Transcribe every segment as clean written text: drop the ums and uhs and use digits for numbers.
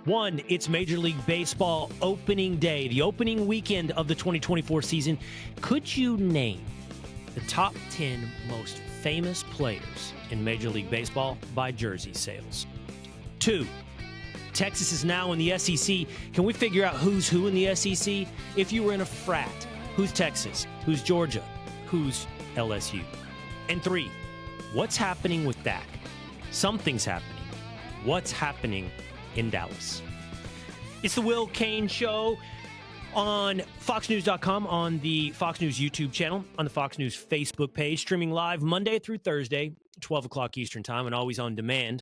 One, it's Major League Baseball opening day, the opening weekend of the 2024 season. Could you name the top 10 most famous players in Major League Baseball by jersey sales? Two, Texas is now in the SEC. Can we figure out who's who in the SEC? If you were in a frat, who's Texas? Who's Georgia? Who's LSU? And three, what's happening with Dak? Something's happening. What's happening in Dallas? It's the Will Cain Show on FoxNews.com, on the Fox News YouTube channel, on the Fox News Facebook page, streaming live Monday through Thursday, 12 o'clock Eastern Time, and always on demand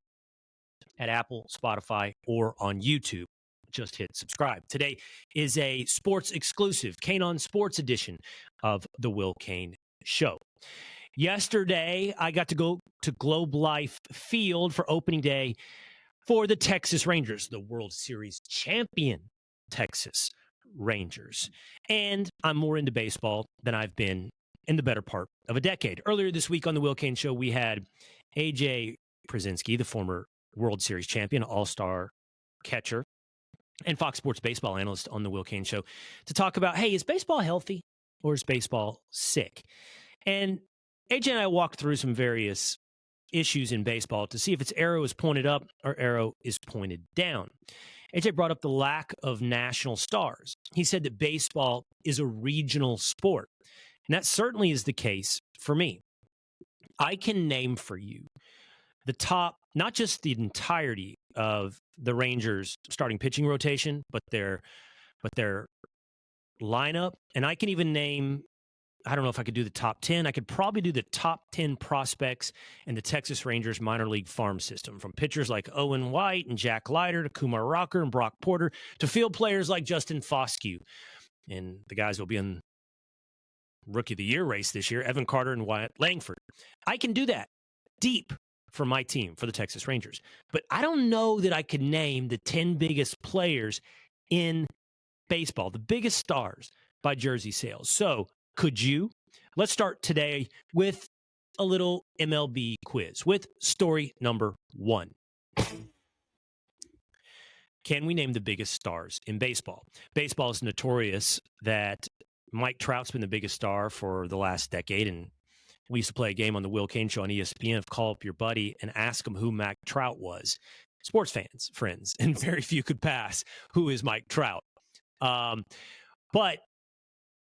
at Apple, Spotify, or on YouTube. Just hit subscribe. Today is a sports exclusive, Cain On Sports edition of the Will Cain Show. Yesterday, I got to go to Globe Life Field for opening day for the Texas Rangers, the World Series champion Texas Rangers. And I'm more into baseball than I've been in the better part of a decade. Earlier this week on the Will Cain Show, we had A.J. Przinsky, the former World Series champion, all-star catcher, and Fox Sports baseball analyst on the Will Cain Show to talk about, hey, is baseball healthy or is baseball sick? And AJ and I walked through some various issues in baseball to see if its arrow is pointed up or arrow is pointed down. AJ brought up the lack of national stars. He said that baseball is a regional sport, and that certainly is the case for me. I can name for you the top, not just the entirety of the Rangers' starting pitching rotation, but their lineup. And I can even name, I don't know if I could do the top 10. I could probably do the top 10 prospects in the Texas Rangers minor league farm system, from pitchers like Owen White and Jack Leiter to Kumar Rocker and Brock Porter to field players like Justin Foscue. And the guys will be in Rookie of the Year race this year, Evan Carter and Wyatt Langford. I can do that deep for my team, for the Texas Rangers. But I don't know that I could name the 10 biggest players in baseball, the biggest stars by jersey sales. So could you? Let's start today with a little MLB quiz with story number 1. Can we name the biggest stars in baseball? Baseball is notorious that Mike Trout's been the biggest star for the last decade, and we used to play a game on the Will Cain Show on ESPN of call up your buddy and ask him who Mike Trout was. Sports fans, friends, and very few could pass who is Mike Trout. But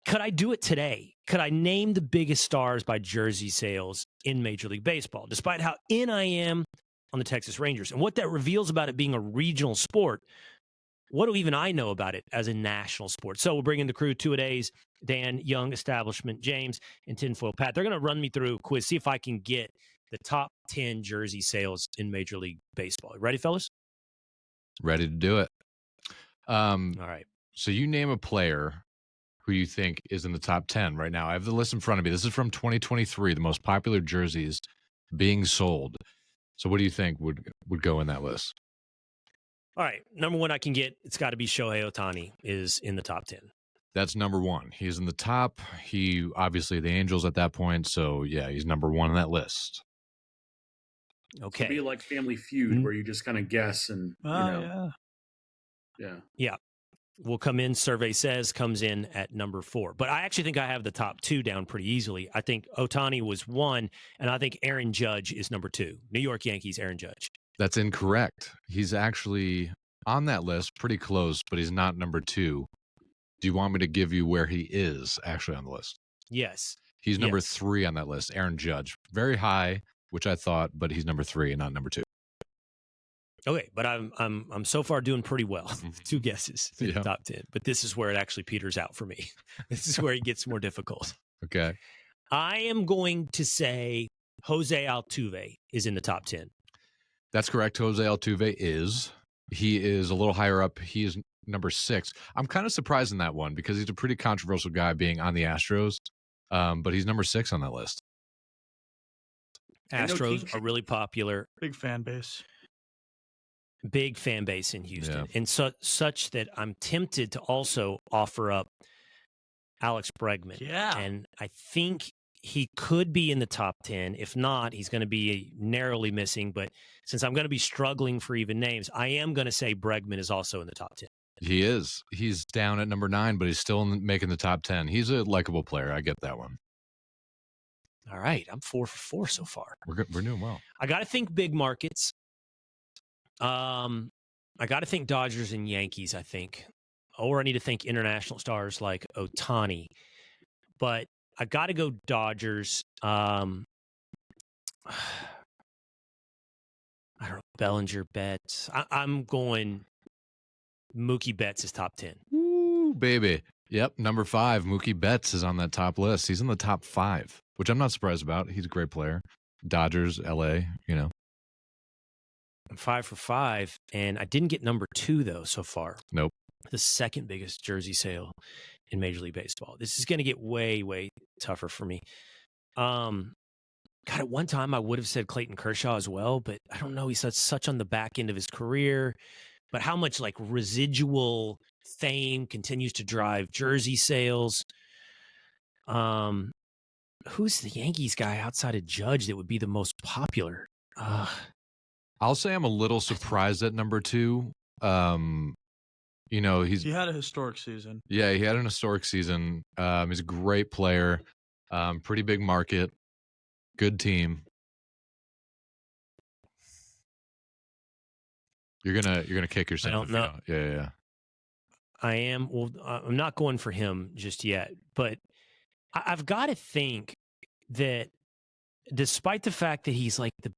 could I do it today? Could I name the biggest stars by jersey sales in Major League Baseball, despite how in I am on the Texas Rangers? And what that reveals about it being a regional sport, what do even I know about it as a national sport? So we'll bring in the crew, two-a-days, Dan, Young, Establishment, James, and Tinfoil Pat. They're going to run me through a quiz, see if I can get the top 10 jersey sales in Major League Baseball. Ready, fellas? Ready to do it. All right. So you name a player who you think is in the top 10 right now. I have the list in front of me. This is from 2023, the most popular jerseys being sold. So what do you think would go in that list? All right. Number one I can get, it's got to be Shohei Ohtani is in the top 10. That's number 1. He's in the top. He, obviously, the Angels at that point. So, yeah, he's number 1 on that list. Okay. It'd be like Family Feud, where you just kind of guess and, Yeah. Will come in, survey says, comes in at number 4. But I actually think I have the top 2 down pretty easily. I think Ohtani was 1, and I think Aaron Judge is number 2. New York Yankees, Aaron Judge. That's incorrect. He's actually on that list, pretty close, but he's not number 2. Do you want me to give you where he is actually on the list? Yes. He's number 3 on that list, Aaron Judge. Very high, which I thought, but he's number 3 and not number 2. Okay, but I'm so far doing pretty well. 2 guesses in the top 10. But this is where it actually peters out for me. This is where it gets more difficult. Okay. I am going to say Jose Altuve is in the top 10. That's correct. Jose Altuve is. He is a little higher up. He is number 6. I'm kind of surprised in that one because he's a pretty controversial guy being on the Astros, but he's number 6 on that list. Astros are really popular. Big fan base. Big fan base in Houston. And such that I'm tempted to also offer up Alex Bregman. Yeah. And I think he could be in the top 10. If not, he's going to be narrowly missing. But since I'm going to be struggling for even names, I am going to say Bregman is also in the top 10. He is. He's down at number 9, but he's still making the top 10. He's a likable player. I get that one. All right. I'm 4 for 4 so far. We're doing well. I got to think big markets. I got to think Dodgers and Yankees, I think. Or I need to think international stars like Ohtani. But I got to go Dodgers. I don't know. Bellinger, Betts. I'm going Mookie Betts is top 10. Ooh, baby. Yep, number 5. Mookie Betts is on that top list. He's in the top 5, which I'm not surprised about. He's a great player. Dodgers, LA, I'm 5 for 5, and I didn't get number 2, though, so far. Nope. The second biggest jersey sale in Major League Baseball. This is going to get way, way tougher for me. God, at one time I would have said Clayton Kershaw as well, but I don't know. He's such on the back end of his career. But how much like residual fame continues to drive jersey sales? Who's the Yankees guy outside of Judge that would be the most popular? I'll say I'm a little surprised at number 2. He had a historic season. Yeah, he had an historic season. He's a great player. Pretty big market. Good team. You're gonna kick yourself. I don't know. Yeah. I am. Well, I'm not going for him just yet, but I've got to think that despite the fact that he's like the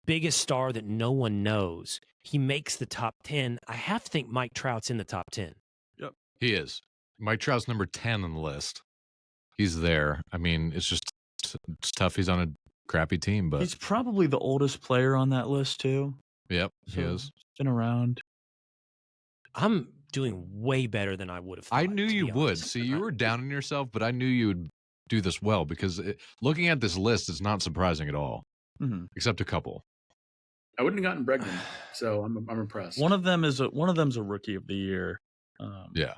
biggest star that no one knows, he makes the top 10. I have to think Mike Trout's in the top 10. Yep, he is. Mike Trout's number 10 on the list. He's there. I mean, it's tough. He's on a crappy team, but he's probably the oldest player on that list too. Yep, he is. He's been around. I'm doing way better than I would have thought. I knew you would. See, you were down on yourself, but I knew you would do this well because looking at this list, it's not surprising at all, except a couple. I wouldn't have gotten Bregman, so I'm impressed. One of them's a rookie of the year. Yeah,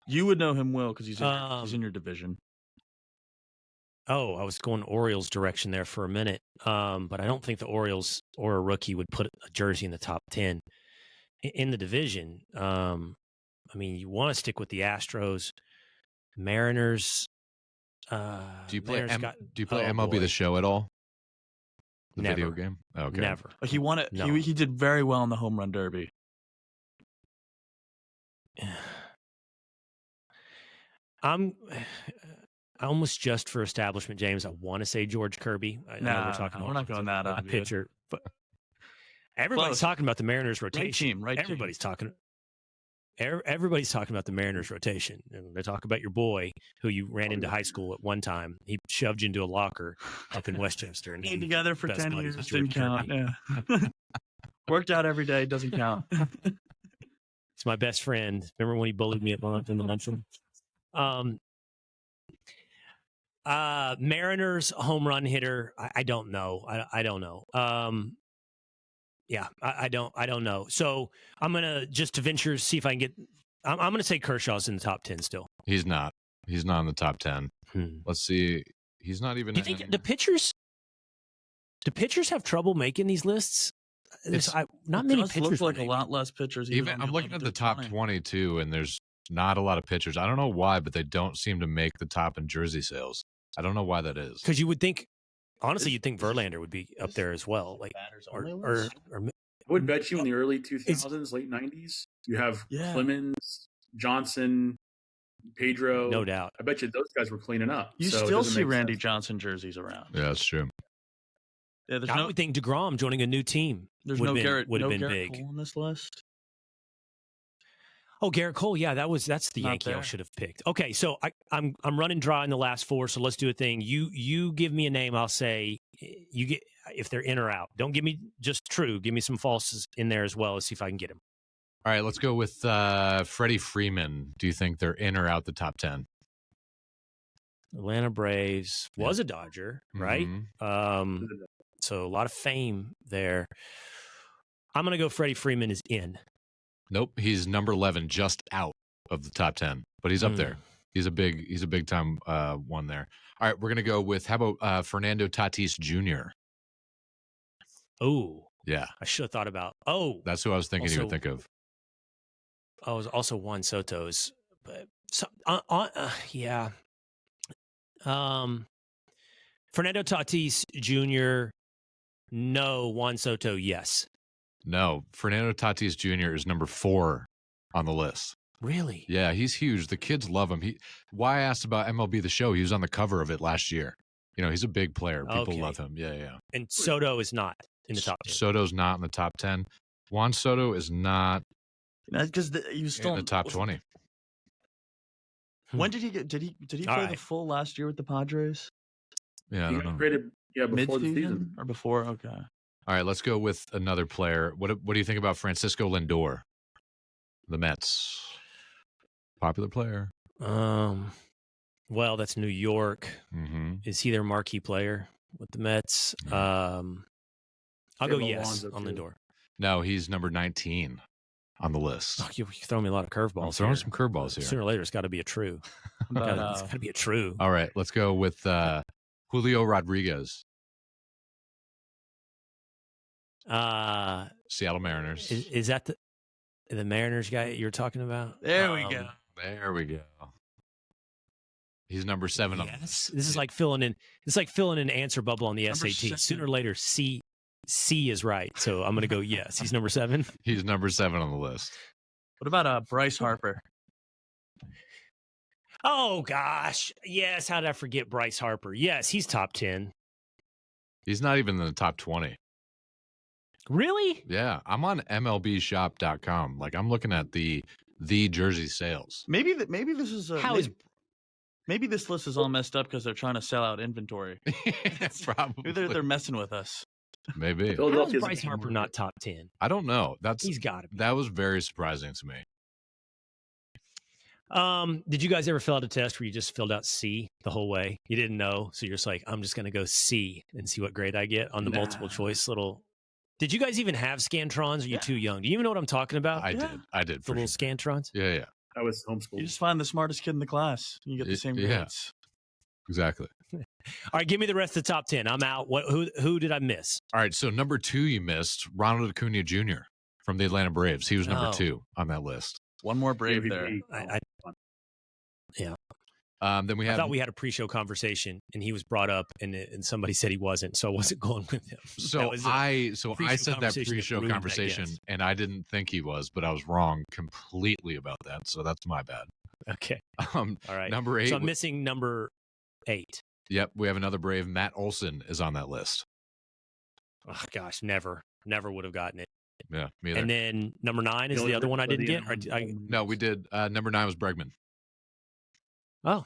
you would know him well because he's in your division. Oh, I was going Orioles direction there for a minute, but I don't think the Orioles or a rookie would put a jersey in the top 10 in the division. I mean, you want to stick with the Astros, Mariners. Do you play MLB The Show at all? The Never. video game? Okay. Never. He won it. No. He did very well in the home run derby. I almost just for establishment, James. I want to say George Kirby. I know we're not going that obvious. Pitcher, but everybody's talking about the Mariners rotation. Everybody's talking about the Mariners rotation. And they talk about your boy who you ran into high school at one time. He shoved you into a locker up in Westchester. And Stayed together for 10 years. Didn't count. Yeah. Worked out every day. Doesn't count. He's my best friend. Remember when he bullied me at lunch in the lunchroom? Mariners home run hitter. I don't know. I don't know. Yeah, I don't know. So I'm gonna just to venture see if I can get. I'm gonna say Kershaw's in the top 10 still. He's not. He's not in the top 10. Let's see. He's not even. Do you think the pitchers? Do pitchers have trouble making these lists? Not many pitchers. Look like a lot less pitchers. Even I'm looking at the top 22, and there's not a lot of pitchers. I don't know why, but they don't seem to make the top in jersey sales. I don't know why that is. Because you would think, honestly, you'd think Verlander would be up there as well. Like, or I would bet you in the early 2000s, late 90s, you have Clemens, Johnson, Pedro. No doubt. I bet you those guys were cleaning up. You still see Randy Johnson jerseys around. Yeah, that's true. Yeah, I would think DeGrom joining a new team would have been big. Cole on this list. Oh, Garrett Cole. Yeah, that's the Yankee I should have picked. Okay, so I'm running dry in the last 4, so let's do a thing. You give me a name, I'll say you get if they're in or out. Don't give me just true. Give me some falses in there as well. Let's see if I can get them. All right, let's go with Freddie Freeman. Do you think they're in or out the top 10? Atlanta Braves was a Dodger, right? So a lot of fame there. I'm going to go Freddie Freeman is in. Nope, he's number 11, just out of the top 10, but he's up there. He's a big time one there. All right, we're gonna go with how about Fernando Tatis Jr. Oh, Yeah, I should have thought about. Oh, that's who I was thinking you would think of. Oh, it was also Juan Soto's, but yeah. Fernando Tatis Jr. No. Juan Soto, yes. No, Fernando Tatis Jr. is number 4 on the list. Really? Yeah, he's huge. The kids love him. Why I asked about MLB The Show, he was on the cover of it last year. He's a big player. People love him. Yeah. And Soto is not in the top 10. Soto's not in the top 10. Juan Soto is not because he was still in the top 20. When did he get? Did he play the full last year with the Padres? Yeah, I don't know. Traded, before the season or before. Okay. All right, let's go with another player. What do you think about Francisco Lindor, the Mets? Popular player. Well, that's New York. Mm-hmm. Is he their marquee player with the Mets? I'll go yes on Lindor. No, he's number 19 on the list. Oh, you throw me a lot of curveballs. I'm throwing some curveballs here. Sooner or later, it's got to be a true. It's got to be a true. All right, let's go with Julio Rodriguez. Seattle Mariners. Is that the Mariners guy you're talking about? There we go. There we go. He's number 7. Yes. This is like filling in. It's like filling in an answer bubble on the number SAT. 7. Sooner or later, C is right. So I'm going to go yes. He's number 7. He's number 7 on the list. What about Bryce Harper? Oh gosh, yes. How did I forget Bryce Harper? Yes, he's top 10. He's not even in the top 20. Really? Yeah, I'm on MLBshop.com. Like I'm looking at the jersey sales. Maybe this is maybe this list is all messed up because they're trying to sell out inventory. Probably. Maybe they're messing with us. Maybe. How is Bryce Harper not top 10? I don't know. He's got to be. That was very surprising to me. Did you guys ever fill out a test where you just filled out C the whole way? You didn't know, so you're just like, I'm just going to go C and see what grade I get on the multiple choice little. Did you guys even have Scantrons? Or are you too young? Do you even know what I'm talking about? I did. The little Scantrons? Yeah. I was homeschooled. You just find the smartest kid in the class and you get the same grades. Yeah, exactly. All right, give me the rest of the top 10. I'm out. Who did I miss? All right, so number 2 you missed, Ronald Acuna Jr. from the Atlanta Braves. He was number 2 on that list. One more Brave there. Yeah. Then we I thought we had a pre-show conversation, and he was brought up, and somebody said he wasn't, so I wasn't going with him. So I said that pre-show conversation, and I didn't think he was, but I was wrong completely about that. So that's my bad. Okay. All right. Number 8. So I'm missing number 8. Yep, we have another Brave. Matt Olson is on that list. Oh gosh, never would have gotten it. Yeah, me either. And then number 9 is the other one I didn't get. No, we did. Number 9 was Bregman. Oh,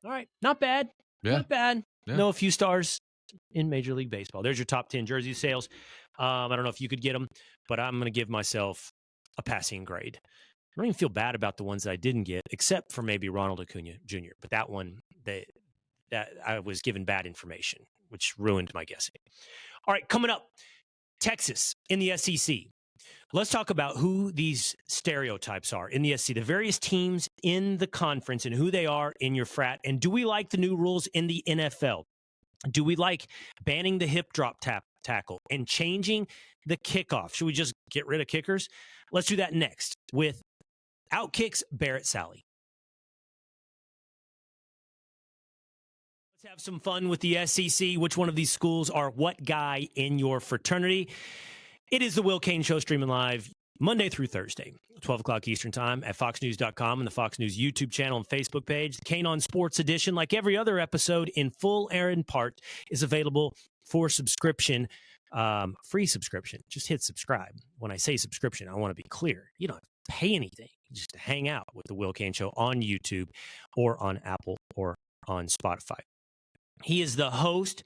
all right. Not bad. Yeah. Not bad. Yeah. Know a few stars in Major League Baseball. There's your top 10 jersey sales. I don't know if you could get them, but I'm going to give myself a passing grade. I don't even feel bad about the ones that I didn't get, except for maybe Ronald Acuna Jr. But that one, that I was given bad information, which ruined my guessing. All right, coming up, Texas in the SEC. Let's talk about who these stereotypes are in the SEC, the various teams in the conference and who they are in your frat. And do we like the new rules in the NFL? Do we like banning the hip drop tackle and changing the kickoff? Should we just get rid of kickers? Let's do that next with OutKick's Barrett Sallee. Let's have some fun with the SEC. Which one of these schools are what guy in your fraternity? It is the Will Cain Show, streaming live Monday through Thursday, 12 o'clock Eastern time at foxnews.com and the Fox News YouTube channel and Facebook page. The Cain On Sports edition, like every other episode in full and in part, is available for subscription, free subscription. Just hit subscribe. When I say subscription, I want to be clear. You don't have to pay anything. Just to hang out with the Will Cain Show on YouTube or on Apple or on Spotify. He is the host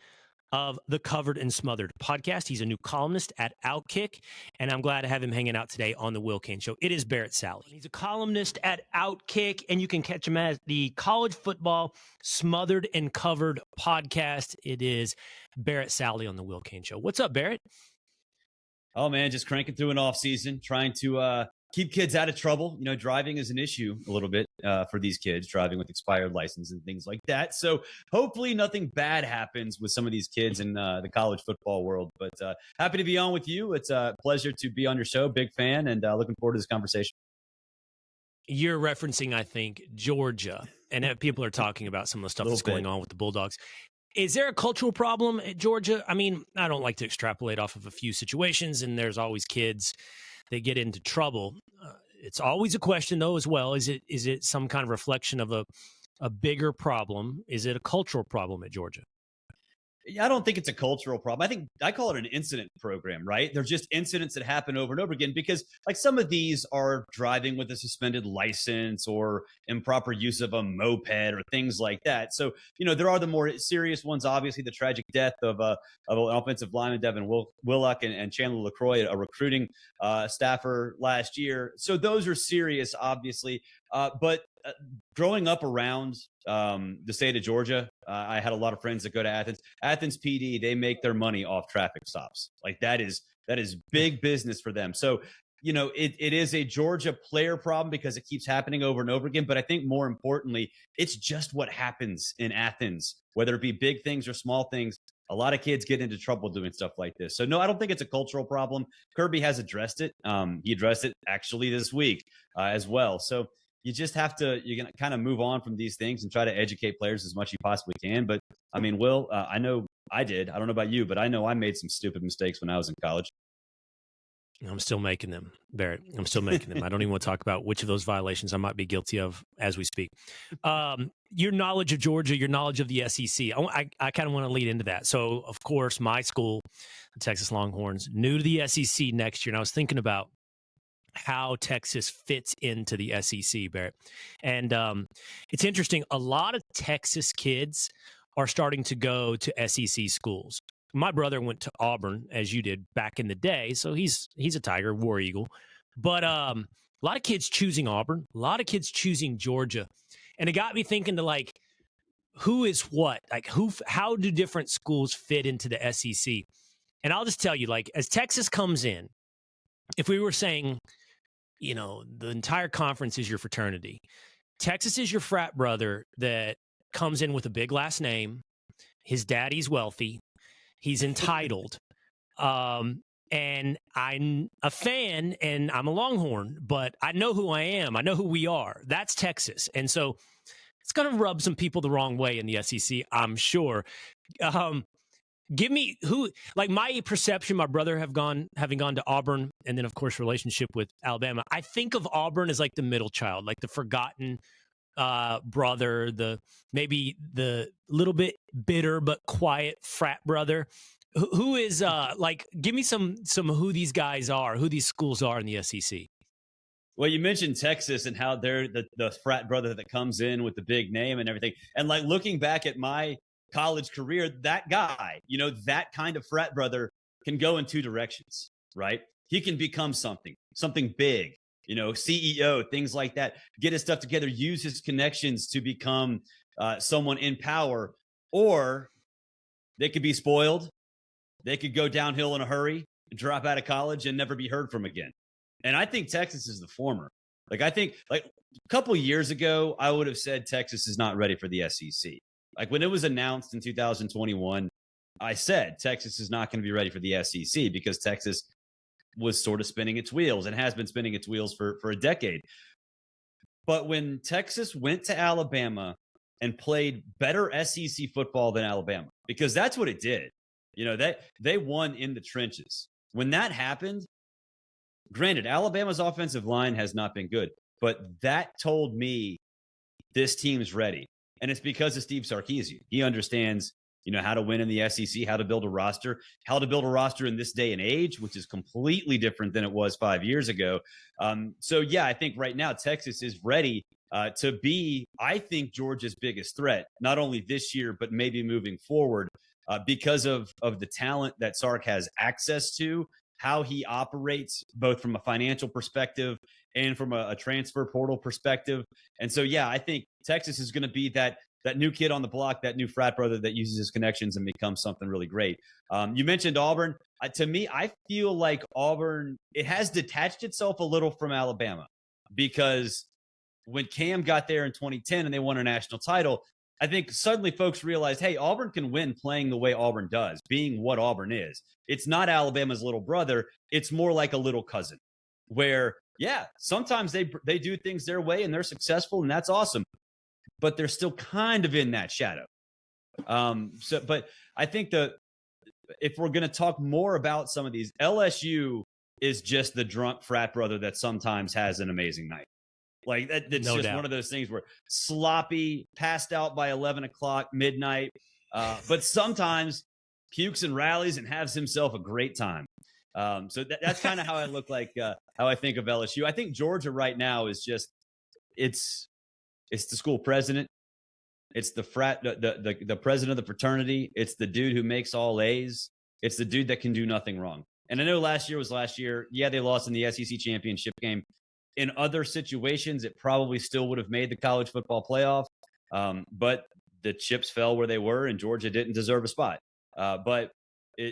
of the Covered and Smothered podcast. He's a new columnist at OutKick, and I'm glad to have him hanging out today on the Will Cain Show. It is Barrett Sallee. He's a columnist at OutKick, and you can catch him at the College Football Smothered and Covered podcast. It is Barrett Sallee on the Will Cain Show. What's up, Barrett? Oh, man, just cranking through an off season, trying to keep kids out of trouble. Driving is an issue a little bit for these kids, driving with expired license and things like that. So hopefully nothing bad happens with some of these kids in the college football world. But happy to be on with you. It's a pleasure to be on your show. Big fan, and looking forward to this conversation. You're referencing, I think, Georgia, and people are talking about some of the stuff that's going on with the Bulldogs. Is there a cultural problem at Georgia? I mean, I don't like to extrapolate off of a few situations, and there's always kids that get into trouble. It's always a question, though, as well. Is it some kind of reflection of a bigger problem? Is it a cultural problem at Georgia? I don't think it's a cultural problem. I call it an incident program, right? They're just incidents that happen over and over again because like some of these are driving with a suspended license or improper use of a moped or things like that. So, there are the more serious ones, obviously the tragic death of an offensive lineman, Devin Willock and Chandler LaCroix, a recruiting staffer last year. So those are serious, obviously. But growing up around the state of Georgia, I had a lot of friends that go to Athens. Athens PD, they make their money off traffic stops. Like that is big business for them. So, it is a Georgia player problem because it keeps happening over and over again. But I think more importantly, it's just what happens in Athens, whether it be big things or small things. A lot of kids get into trouble doing stuff like this. So, no, I don't think it's a cultural problem. Kirby has addressed it. He addressed it actually this week as well. So, you just have to, you're going to kind of move on from these things and try to educate players as much as you possibly can. But I mean, Will, I know I did. I don't know about you, but I know I made some stupid mistakes when I was in college. I'm still making them, Barrett. I'm still making them. I don't even want to talk about which of those violations I might be guilty of as we speak. Your knowledge of Georgia, your knowledge of the SEC, I kind of want to lead into that. So, of course, my school, the Texas Longhorns, new to the SEC next year. And I was thinking about how Texas fits into the SEC, Barrett. And it's interesting. A lot of Texas kids are starting to go to SEC schools. My brother went to Auburn, as you did back in the day, so he's a Tiger, War Eagle. But a lot of kids choosing Auburn, a lot of kids choosing Georgia. And it got me thinking to, like, who is what? Like, how do different schools fit into the SEC? And I'll just tell you, like, as Texas comes in, if we were saying, the entire conference is your fraternity, Texas is your frat brother that comes in with a big last name. His daddy's wealthy. He's entitled. And I'm a fan and I'm a Longhorn, but I know who I am. I know who we are. That's Texas. And so it's going to rub some people the wrong way in the SEC, I'm sure. Give me my perception, my brother having gone to Auburn, and then, of course, relationship with Alabama. I think of Auburn as like the middle child, like the forgotten brother, maybe the little bit bitter but quiet frat brother. Who is give me some who these guys are, who these schools are in the SEC. Well, you mentioned Texas and how they're the frat brother that comes in with the big name and everything. And like looking back at my college career, that guy, that kind of frat brother can go in two directions, right? He can become something big, CEO, things like that, get his stuff together, use his connections to become someone in power, or they could be spoiled. They could go downhill in a hurry, drop out of college and never be heard from again. And I think Texas is the former. I think a couple of years ago, I would have said Texas is not ready for the SEC. Like when it was announced in 2021, I said Texas is not going to be ready for the SEC because Texas was sort of spinning its wheels and has been spinning its wheels for a decade. But when Texas went to Alabama and played better SEC football than Alabama, because that's what it did, they won in the trenches. When that happened, granted, Alabama's offensive line has not been good, but that told me this team's ready. And it's because of Steve Sarkisian. He understands, how to win in the SEC, how to build a roster in this day and age, which is completely different than it was 5 years ago. So, yeah, I think right now Texas is ready to be, I think, Georgia's biggest threat, not only this year, but maybe moving forward because of the talent that Sark has access to, how he operates, both from a financial perspective and from a transfer portal perspective. And so, yeah, I think Texas is going to be that that new kid on the block, that new frat brother that uses his connections and becomes something really great. You mentioned Auburn. To me, I feel like Auburn, it has detached itself a little from Alabama, because when Cam got there in 2010 and they won a national title, I think suddenly folks realized, hey, Auburn can win playing the way Auburn does, being what Auburn is. It's not Alabama's little brother. It's more like a little cousin where, yeah, sometimes they do things their way and they're successful, and that's awesome. But they're still kind of in that shadow. But I think if we're going to talk more about some of these, LSU is just the drunk frat brother that sometimes has an amazing night. Like that's no just doubt. One of those things where sloppy, passed out by 11 o'clock, midnight, but sometimes pukes and rallies and has himself a great time. So that's kind of how I look like, how I think of LSU. I think Georgia right now is just, it's the school president. It's the the president of the fraternity. It's the dude who makes all A's. It's the dude that can do nothing wrong. And I know last year was last year. Yeah, they lost in the SEC championship game. In other situations, it probably still would have made the college football playoff. But the chips fell where they were, and Georgia didn't deserve a spot. But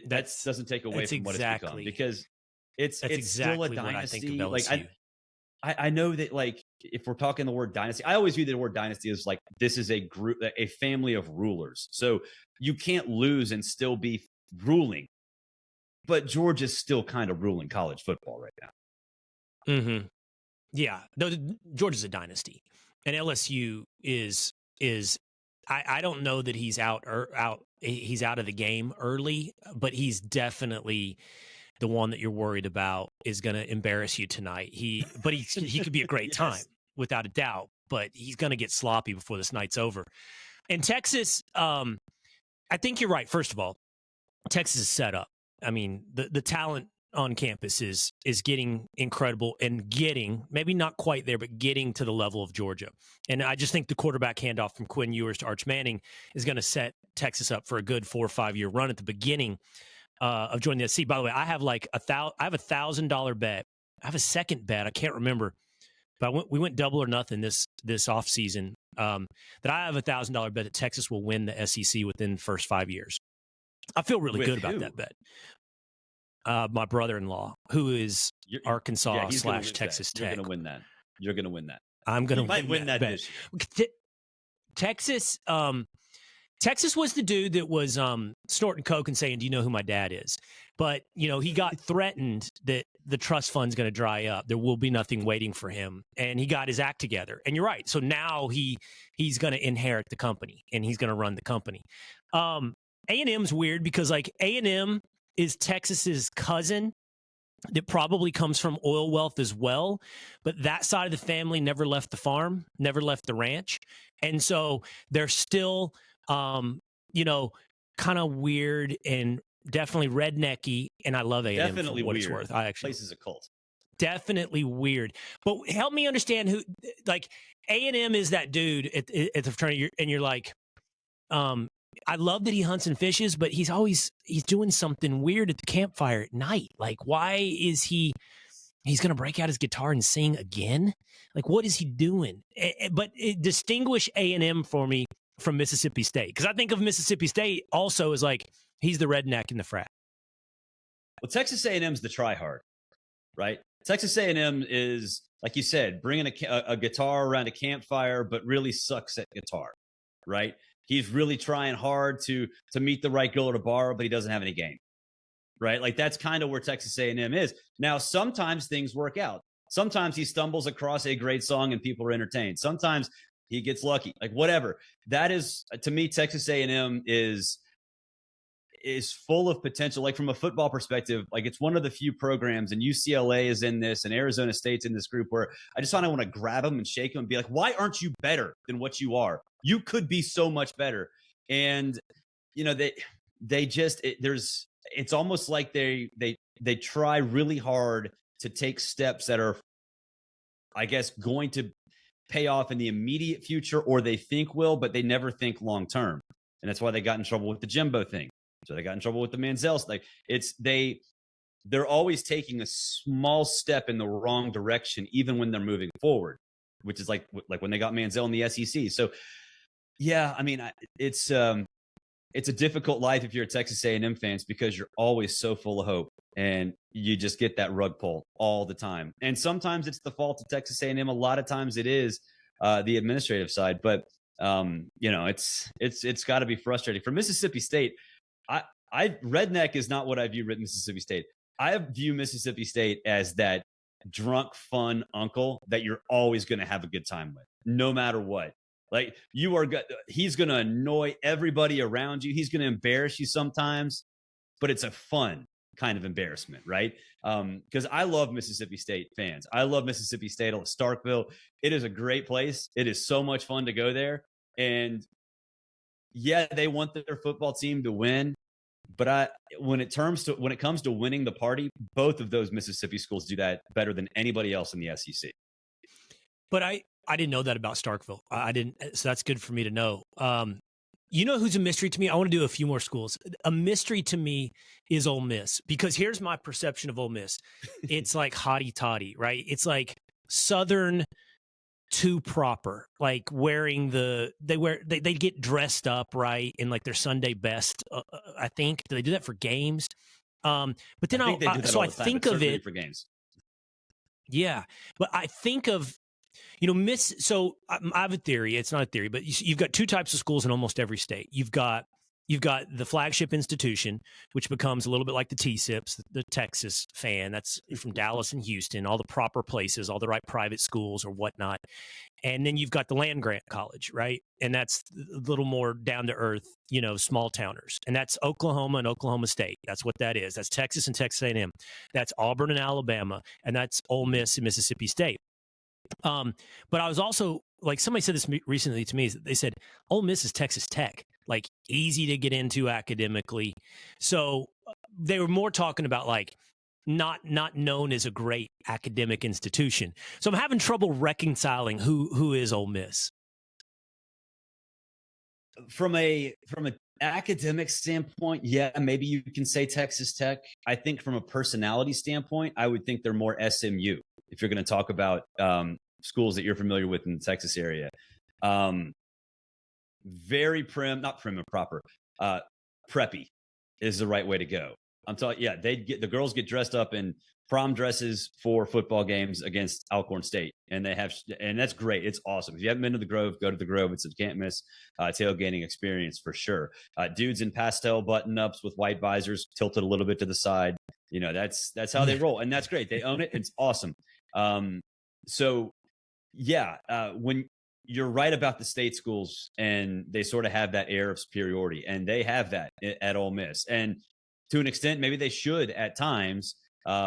that doesn't take away from what it's become, because it's exactly still a dynasty. What I think of LSU. Like I know that, like, if we're talking the word dynasty, I always view the word dynasty as like, this is a group, a family of rulers. So you can't lose and still be ruling. But Georgia's still kind of ruling college football right now. Mm-hmm. Yeah, no, Georgia's a dynasty, and LSU is. I don't know that he's out. He's out of the game early, but he's definitely the one that you're worried about is going to embarrass you tonight. He could be a great time, yes, without a doubt, but he's going to get sloppy before this night's over. And Texas, I think you're right. First of all, Texas is set up. I mean, the talent on campus is getting incredible and getting, maybe not quite there, but getting to the level of Georgia. And I just think the quarterback handoff from Quinn Ewers to Arch Manning is going to set Texas up for a good 4 or 5 year run at the beginning of joining the SEC. By the way, I have like $1,000 bet. I have a second bet. I can't remember, but we went double or nothing this off season. That I have $1,000 bet that Texas will win the SEC within the first 5 years. I feel really good about that bet. My brother-in-law, who is Arkansas / Texas Tech. You're going to win that. You're going to win that. I'm going to win that bet. Texas was the dude that was snorting coke and saying, "Do you know who my dad is?" But, he got threatened that the trust fund's going to dry up. There will be nothing waiting for him. And he got his act together. And you're right. So now he's going to inherit the company, and he's going to run the company. A&M's weird because, like, A&M is Texas's cousin that probably comes from oil wealth as well. But that side of the family never left the farm, never left the ranch. And so they're still, kind of weird and definitely rednecky. And I love A&M definitely for what weird. It's worth. I actually, place is a cult. Definitely weird. But help me understand who, like, A&M is that dude at the fraternity, and you're like, I love that he hunts and fishes, but he's doing something weird at the campfire at night. Like, why is he's going to break out his guitar and sing again? Like, what is he doing? But distinguish A&M for me from Mississippi State, because I think of Mississippi State also as like, he's the redneck in the frat. Well, Texas A&M's the tryhard, right? Texas A&M is, like you said, bringing a guitar around a campfire, but really sucks at guitar, right? He's really trying hard to meet the right girl at a bar, but he doesn't have any game, right? Like, that's kind of where Texas A&M is. Now, sometimes things work out. Sometimes he stumbles across a great song and people are entertained. Sometimes he gets lucky, like whatever. That is, to me, Texas A&M is full of potential. Like, from a football perspective, like, it's one of the few programs, and UCLA is in this, and Arizona State's in this group, where I just want to grab them and shake them and be like, why aren't you better than what you are? You could be so much better. And, they just, it's almost like they try really hard to take steps that are, I guess, going to pay off in the immediate future, or they think will, but they never think long-term. And that's why they got in trouble with the Jimbo thing. So they got in trouble with the Manziel. Like, they're always taking a small step in the wrong direction, even when they're moving forward, which is like when they got Manziel in the SEC. So Yeah, I mean, it's a difficult life if you're a Texas A&M fans because you're always so full of hope and you just get that rug pull all the time. And sometimes it's the fault of Texas A&M. A lot of times it is the administrative side, but it's got to be frustrating for Mississippi State. I redneck is not what I view Mississippi State. I view Mississippi State as that drunk, fun uncle that you're always going to have a good time with, no matter what. Like he's going to annoy everybody around you. He's going to embarrass you sometimes, but it's a fun kind of embarrassment, right? Because I love Mississippi State fans. I love Mississippi State, Starkville. It is a great place. It is so much fun to go there. And yeah, they want their football team to win. But when it comes to winning the party, both of those Mississippi schools do that better than anybody else in the SEC. But I didn't know that about Starkville. I didn't, so that's good for me to know. You know who's a mystery to me? I want to do a few more schools. A mystery to me is Ole Miss, because here's my perception of Ole Miss. It's like hotty toddy, right? It's like Southern too proper, like wearing they get dressed up, right, in like their Sunday best. I think, do they do that for games? But then I think of it for games. Yeah, but I think of, Miss. So I have a theory. It's not a theory, but you've got two types of schools in almost every state. You've got the flagship institution, which becomes a little bit like the T-SIPs, the Texas fan. That's from Dallas and Houston, all the proper places, all the right private schools or whatnot. And then you've got the land-grant college, right? And that's a little more down-to-earth, small towners. And that's Oklahoma and Oklahoma State. That's what that is. That's Texas and Texas A&M. That's Auburn and Alabama. And that's Ole Miss and Mississippi State. But I was also, like, somebody said this recently to me. They said, Ole Miss is Texas Tech. Like, easy to get into academically. So they were more talking about, like, not known as a great academic institution. So I'm having trouble reconciling who is Ole Miss. From an academic standpoint, yeah, maybe you can say Texas Tech. I think from a personality standpoint, I would think they're more SMU, if you're going to talk about schools that you're familiar with in the Texas area. Very not prim and proper. Preppy is the right way to go. I'm telling you, the girls get dressed up in prom dresses for football games against Alcorn State, and that's great. It's awesome. If you haven't been to the Grove, go to the Grove. It's a can't miss tailgating experience for sure. Dudes in pastel button-ups with white visors tilted a little bit to the side. That's how they roll, and that's great. They own it. It's awesome. When you're right about the state schools, and they sort of have that air of superiority, and they have that at Ole Miss. And to an extent, maybe they should at times,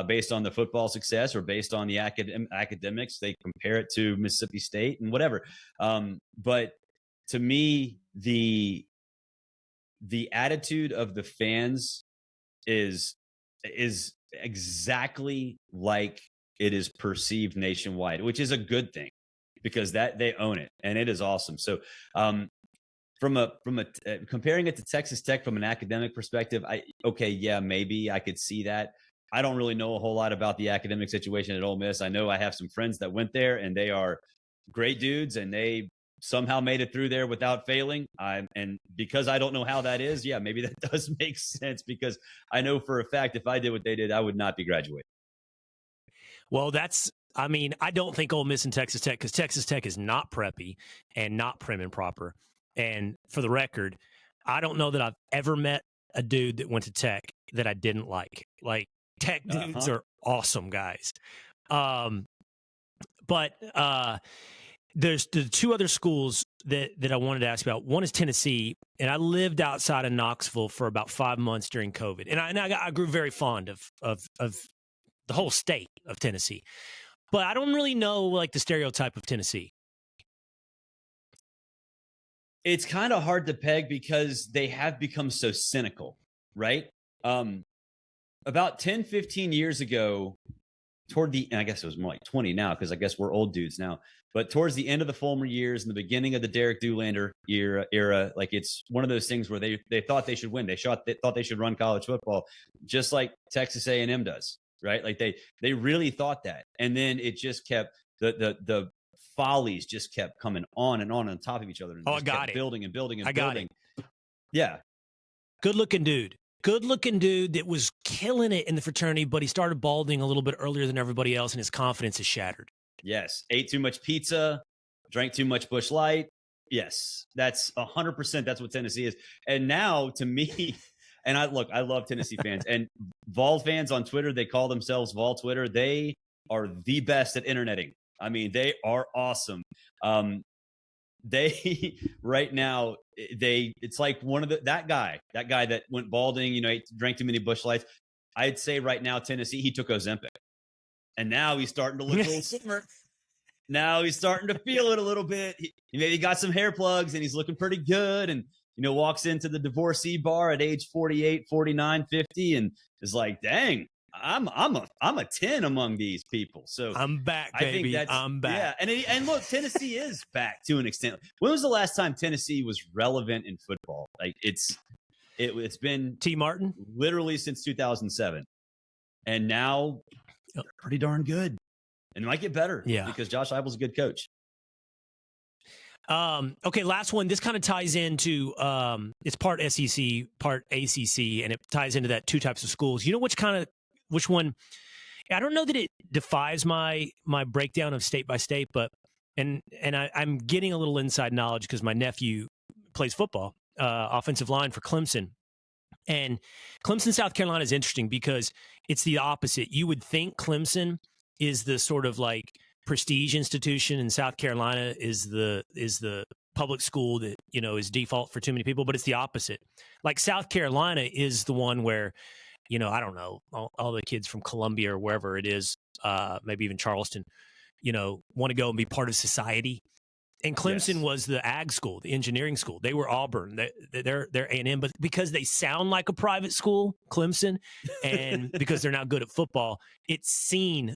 based on the football success or based on the academics. They compare it to Mississippi State and whatever. But to me, the attitude of the fans is exactly like it is perceived nationwide, which is a good thing, because they own it, and it is awesome. So from a comparing it to Texas Tech from an academic perspective, maybe I could see that. I don't really know a whole lot about the academic situation at Ole Miss. I know I have some friends that went there, and they are great dudes, and they somehow made it through there without failing. And because I don't know how that is, maybe that does make sense, because I know for a fact if I did what they did, I would not be graduating. Well, I don't think Ole Miss and Texas Tech, because Texas Tech is not preppy and not prim and proper. And for the record, I don't know that I've ever met a dude that went to Tech that I didn't like. Like, Tech dudes are awesome guys. But there's the two other schools that I wanted to ask about. One is Tennessee, and I lived outside of Knoxville for about 5 months during COVID. And I grew very fond of the whole state of Tennessee. But I don't really know, like, the stereotype of Tennessee. It's kind of hard to peg because they have become so cynical, right? About 10, 15 years ago, and I guess it was more like 20 now, because I guess we're old dudes now, but towards the end of the Fulmer years and the beginning of the Derek Doolander era, like, it's one of those things where they thought they should win. They thought they should run college football, just like Texas A&M does, right? Like, they really thought that. And then it just kept, the follies just kept coming on and on top of each other. And I got kept it. Building and building and I got building. it. Yeah. Good looking dude that was killing it in the fraternity, but he started balding a little bit earlier than everybody else, and his confidence is shattered. Yes. Ate too much pizza, drank too much Busch Light. Yes. That's 100%. That's what Tennessee is. And now to me, and I love Tennessee fans and Vol fans on Twitter. They call themselves Vol Twitter. They are the best at interneting. I mean, they are awesome. They right now, it's like one of that guy that went balding, drank too many Busch Lights. I'd say right now, Tennessee, he took Ozempic. And now he's starting to look a little simmer. Now he's starting to feel it a little bit. He maybe got some hair plugs and he's looking pretty good. And, walks into the divorcee bar at age 48, 49, 50 and is like, dang, I'm a 10 among these people. So I'm back, baby. I'm back. Yeah. And look, Tennessee is back to an extent. When was the last time Tennessee was relevant in football? Like it's been T. Martin literally since 2007. And now they're pretty darn good. And it might get better because Josh Heupel's a good coach. Okay, last one. This kind of ties into it's part SEC, part ACC, and it ties into that two types of schools. You know which one? I don't know that it defies my breakdown of state by state, but I'm getting a little inside knowledge because my nephew plays football, offensive line for Clemson. And Clemson, South Carolina is interesting because it's the opposite. You would think Clemson is the sort of like prestige institution and South Carolina is the public school that, is default for too many people, but it's the opposite. Like South Carolina is the one where, I don't know, all the kids from Columbia or wherever it is, maybe even Charleston, want to go and be part of society. And Clemson was the ag school, the engineering school. They were Auburn. They're A&M, but because they sound like a private school, Clemson, and because they're now good at football, it's seen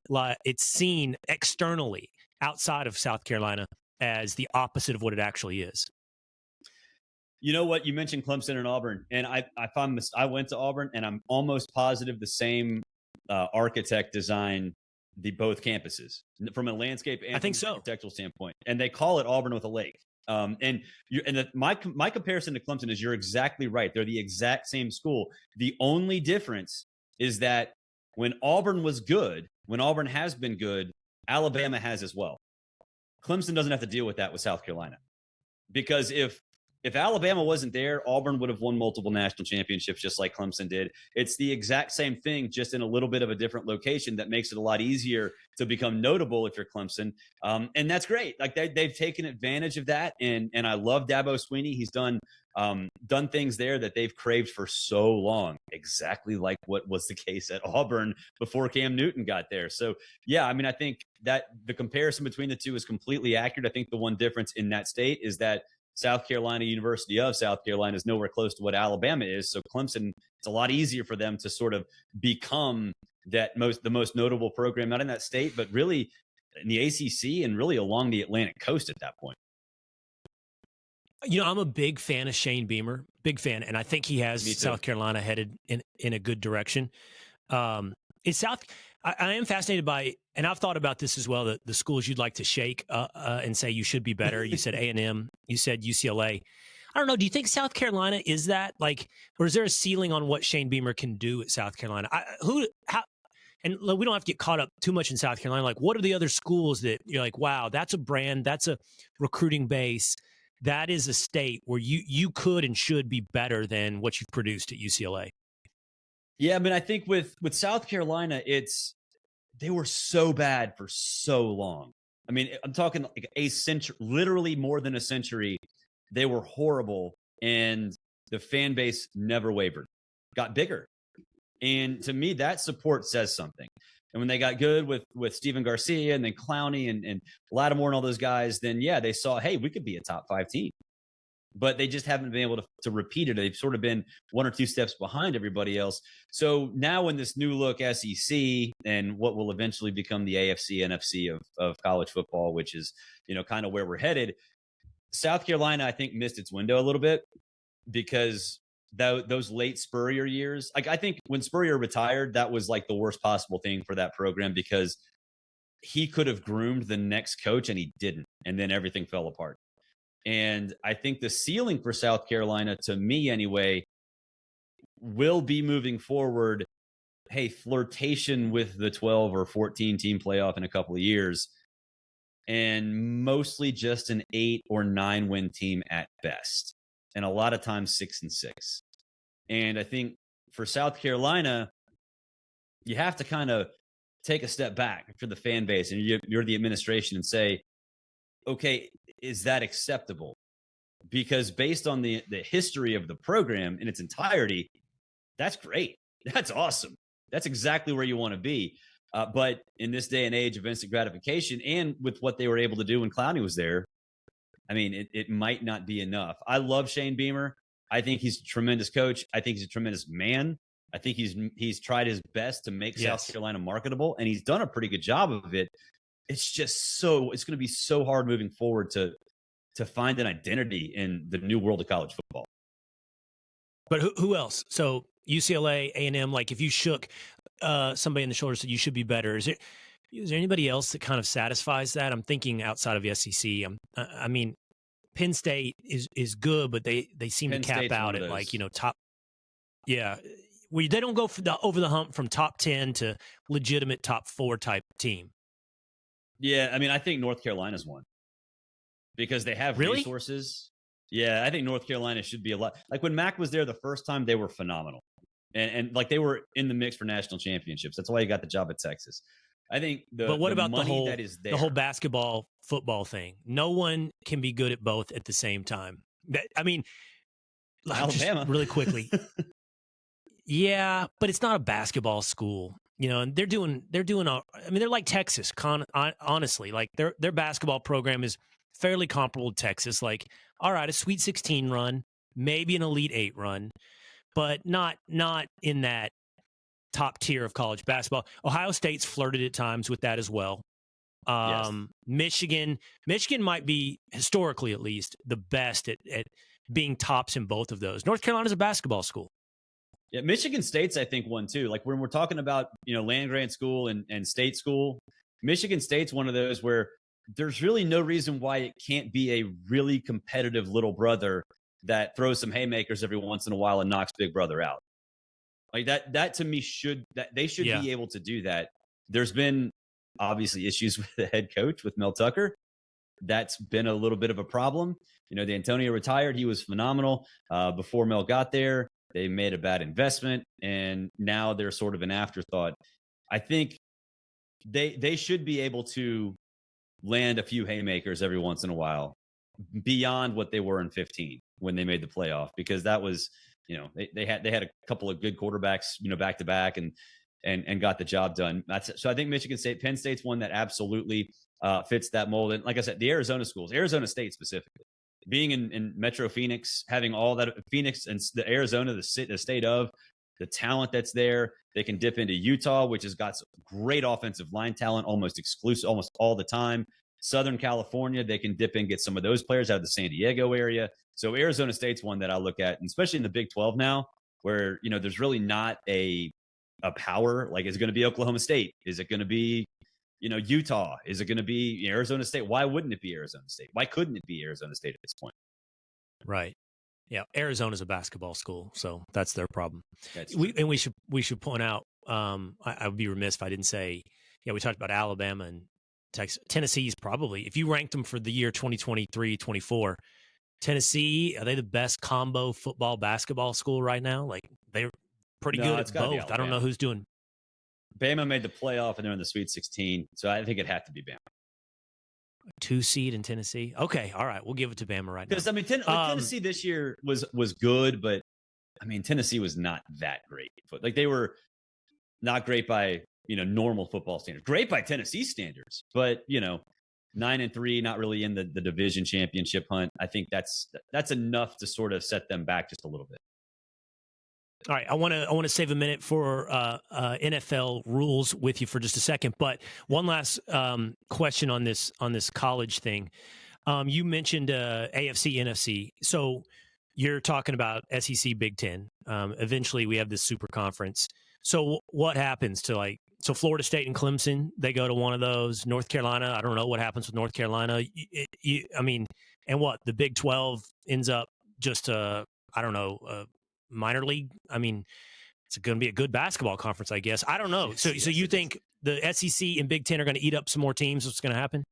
externally outside of South Carolina as the opposite of what it actually is. You know what? You mentioned Clemson and Auburn, and I went to Auburn, and I'm almost positive the same architect designed both campuses from a landscape and architectural standpoint, and they call it Auburn with a lake. My comparison to Clemson is you're exactly right. They're the exact same school. The only difference is that when Auburn was good, when Auburn has been good, Alabama has as well. Clemson doesn't have to deal with that with South Carolina, because if Alabama wasn't there, Auburn would have won multiple national championships just like Clemson did. It's the exact same thing, just in a little bit of a different location that makes it a lot easier to become notable if you're Clemson. And that's great. Like they've taken advantage of that. And I love Dabo Swinney. He's done things there that they've craved for so long, exactly like what was the case at Auburn before Cam Newton got there. So, yeah, I mean, I think that the comparison between the two is completely accurate. I think the one difference in that state is that South Carolina, University of South Carolina, is nowhere close to what Alabama is. So Clemson, it's a lot easier for them to sort of become the most notable program, not in that state, but really in the ACC and really along the Atlantic coast at that point. I'm a big fan of Shane Beamer, big fan, and I think he has South Carolina headed in a good direction. I am fascinated by, and I've thought about this as well, the schools you'd like to shake and say you should be better. You said A&M, you said UCLA. I don't know. Do you think South Carolina is that, or is there a ceiling on what Shane Beamer can do at South Carolina? And we don't have to get caught up too much in South Carolina. Like, what are the other schools that you're like, wow, that's a brand, that's a recruiting base, that is a state where you could and should be better than what you've produced at UCLA? Yeah, I mean, I think with South Carolina, they were so bad for so long. I mean, I'm talking like a century, literally more than a century. They were horrible, and the fan base never wavered, got bigger. And to me, that support says something. And when they got good with Steven Garcia and then Clowney and Lattimore and all those guys, then, yeah, they saw, hey, we could be a top 5 team. But they just haven't been able to repeat it. They've sort of been 1 or 2 steps behind everybody else. So now in this new look SEC and what will eventually become the AFC, NFC of college football, which is, kind of where we're headed, South Carolina, I think, missed its window a little bit because those late Spurrier years, like I think when Spurrier retired, that was like the worst possible thing for that program because he could have groomed the next coach and he didn't. and then everything fell apart. And I think the ceiling for South Carolina, to me anyway, will be moving forward, hey, flirtation with the 12 or 14 team playoff in a couple of years, and mostly just an 8 or 9 win team at best, and a lot of times 6-6. And I think for South Carolina, you have to kind of take a step back for the fan base, and you're the administration, and say, okay, is that acceptable? Because based on the history of the program in its entirety, that's great. That's awesome. That's exactly where you want to be. But in this day and age of instant gratification, and with what they were able to do when Clowney was there, I mean, it might not be enough. I love Shane Beamer. I think he's a tremendous coach. I think he's a tremendous man. I think he's tried his best to make South Carolina marketable, and he's done a pretty good job of it. It's just it's going to be so hard moving forward to find an identity in the new world of college football. But who else? So UCLA, A&M, like if you shook somebody in the shoulder, said you should be better. Is there anybody else that kind of satisfies that? I'm thinking outside of the SEC. I mean, Penn State is good, but they seem to cap out at like, top. Yeah. They don't go over the hump from top 10 to legitimate top 4 type team. Yeah. I mean, I think North Carolina's one because they have resources. Yeah. I think North Carolina should be a lot. Like when Mac was there the first time, they were phenomenal. And like they were in the mix for national championships. That's why he got the job at Texas. I think but what about the whole basketball football thing? No one can be good at both at the same time. I mean, Alabama, really quickly. Yeah, but it's not a basketball school, and they're doing they're like Texas, honestly. Like their basketball program is fairly comparable to Texas. Like, all right, a Sweet 16 run, maybe an Elite 8 run, but not in that top tier of college basketball. Ohio State's flirted at times with that as well. Yes. Michigan might be, historically at least, the best at being tops in both of those. North Carolina's a basketball school. Yeah, Michigan State's, I think, one too. Like when we're talking about, land-grant school and state school, Michigan State's one of those where there's really no reason why it can't be a really competitive little brother that throws some haymakers every once in a while and knocks big brother out. Like that to me they should be able to do that. There's been obviously issues with the head coach, with Mel Tucker. That's been a little bit of a problem. D'Antonio retired. He was phenomenal before Mel got there. They made a bad investment, and now they're sort of an afterthought. I think they should be able to land a few haymakers every once in a while beyond what they were in 15 when they made the playoff, because that was, they had a couple of good quarterbacks, back to back and got the job done. So I think Michigan State, Penn State's one that absolutely fits that mold. And like I said, the Arizona schools, Arizona State specifically, being in Metro Phoenix, having all that Phoenix and the Arizona, the state of the talent that's there. They can dip into Utah, which has got some great offensive line talent, almost all the time. Southern California, they can dip in, get some of those players out of the San Diego area. So Arizona State's one that I look at, and especially in the Big 12 now, where, there's really not a power. Like, is it going to be Oklahoma State? Is it going to be, Utah? Is it going to be Arizona State? Why wouldn't it be Arizona State? Why couldn't it be Arizona State at this point? Right. Yeah. Arizona's a basketball school, so that's their problem. We should point out, I would be remiss if I didn't say, we talked about Alabama and Texas. Tennessee's probably, if you ranked them for the year 2023-24, Tennessee, are they the best combo football basketball school right now? Like, they're pretty good at both. I don't know who's doing. Bama made the playoff and they're in the Sweet 16, so I think it had to be Bama. 2 seed in Tennessee. Okay, all right, we'll give it to Bama right now. Because Tennessee this year was good, but Tennessee was not that great. Like, they were not great by normal football standards. Great by Tennessee standards, but 9-3, not really in the division championship hunt. I think that's enough to sort of set them back just a little bit. All right, I want to save a minute for NFL rules with you for just a second, but one last question on this college thing. You mentioned AFC, NFC, so you're talking about SEC, Big Ten. Eventually, we have this super conference. So what happens to, like, So Florida State and Clemson, they go to one of those. North Carolina, I don't know what happens with North Carolina. And what? The Big 12 ends up just a minor league. I mean, it's going to be a good basketball conference, I guess. I don't know. So you think the SEC and Big 10 are going to eat up some more teams? What's going to happen?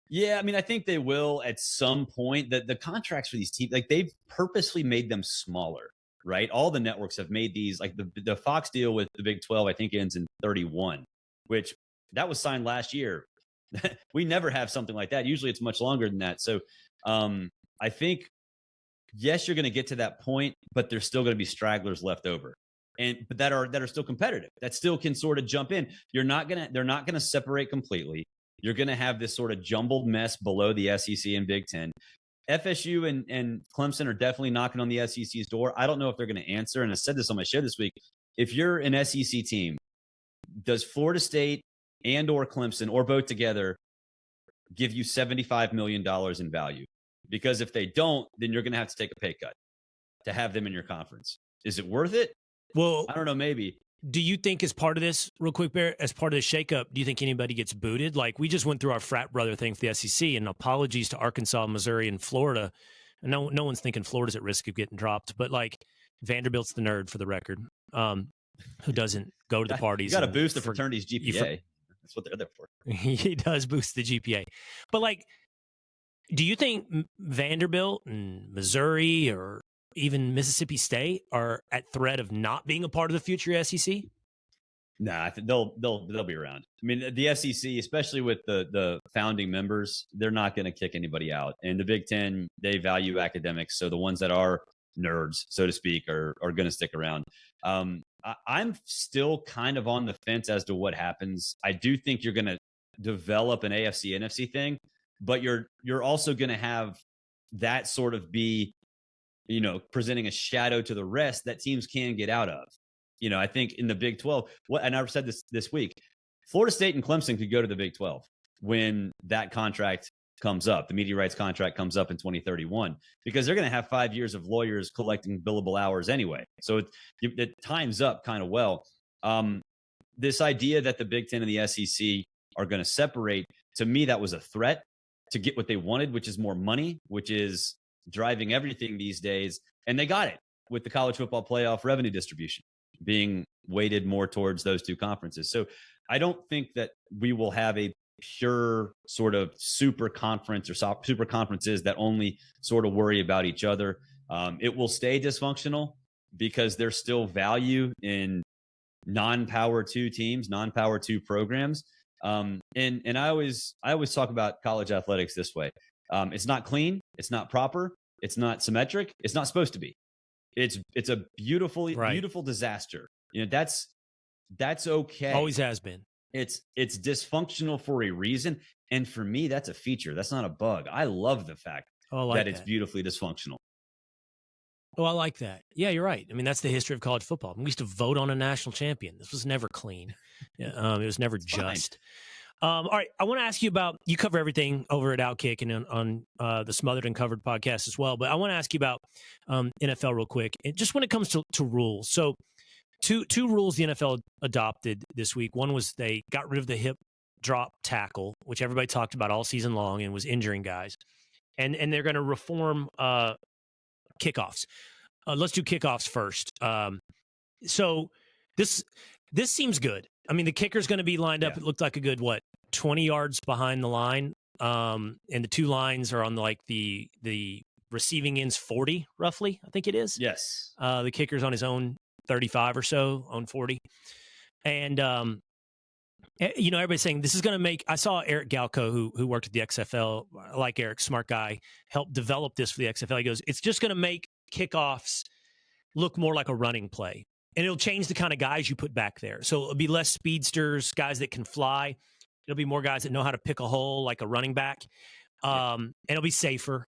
Yeah, I mean, I think they will at some point. The contracts for these teams, like they've purposely made them smaller, right? All the networks have made these, like the Fox deal with the Big 12, I think ends in 31, which that was signed last year. We never have something like that. Usually it's much longer than that. So I think, yes, you're going to get to that point, but there's still going to be stragglers left over. But that are still competitive, that still can sort of jump in. They're not going to separate completely. You're going to have this sort of jumbled mess below the SEC and Big 10. FSU and Clemson are definitely knocking on the SEC's door. I don't know if they're going to answer. And I said this on my show this week. If you're an SEC team, does Florida State and or Clemson or both together give you $75 million in value? Because if they don't, then you're going to have to take a pay cut to have them in your conference. Is it worth it? Well, I don't know, maybe. Do you think as part of this, real quick, Barrett, as part of the shakeup, do you think anybody gets booted? Like, we just went through our frat brother thing for the SEC, and apologies to Arkansas, Missouri, and Florida. And no one's thinking Florida's at risk of getting dropped, but like Vanderbilt's the nerd for the record, who doesn't go to the parties. You got to boost the fraternity's GPA. That's what they're there for. He does boost the GPA. But like, do you think Vanderbilt and Missouri or even Mississippi State are at threat of not being a part of the future SEC? Nah, I think they'll be around. I mean, the SEC, especially with the founding members, they're not going to kick anybody out. And the Big 10, they value academics, so the ones that are nerds, so to speak, are going to stick around. I'm still kind of on the fence as to what happens. I do think you're going to develop an AFC NFC thing, but you're also going to have that sort of be, presenting a shadow to the rest that teams can get out of. I think in the Big 12, and I've said this week, Florida State and Clemson could go to the Big 12 when that contract comes up. The media rights contract comes up in 2031, because they're going to have 5 years of lawyers collecting billable hours anyway. So it times up kind of well. This idea that the Big 10 and the SEC are going to separate, to me, that was a threat to get what they wanted, which is more money, which is driving everything these days. And they got it with the college football playoff revenue distribution being weighted more towards those two conferences. So I don't think that we will have a pure sort of super conference or super conferences that only sort of worry about each other. It will stay dysfunctional because there's still value in non-power 2 teams, non-power 2 programs. And I always talk about college athletics this way. It's not clean. It's not proper. It's not symmetric. It's not supposed to be. It's a beautiful disaster. That's okay. Always has been. It's dysfunctional for a reason. And for me, that's a feature. That's not a bug. I love the fact that it's beautifully dysfunctional. Oh, I like that. Yeah, you're right. I mean, that's the history of college football. We used to vote on a national champion. This was never clean. It was never just. All right, I want to ask you about, you cover everything over at OutKick and on the Smothered and Covered podcast as well, but I want to ask you about NFL real quick. And just when it comes to rules. So two rules the NFL adopted this week. One was they got rid of the hip drop tackle, which everybody talked about all season long and was injuring guys. And they're going to reform kickoffs. Let's do kickoffs first. So this seems good. I mean, the kicker's going to be lined up. It looked like a good, 20 yards behind the line. And the two lines are on the receiving end's 40, roughly, I think it is. Yes. The kicker's on his own 35 or so, on 40. And, everybody's saying this is going to make, I saw Eric Galco, who worked at the XFL, I like Eric, smart guy, help develop this for the XFL. He goes, it's just going to make kickoffs look more like a running play. And it'll change the kind of guys you put back there. So it'll be less speedsters, guys that can fly. It'll be more guys that know how to pick a hole like a running back. And it'll be safer.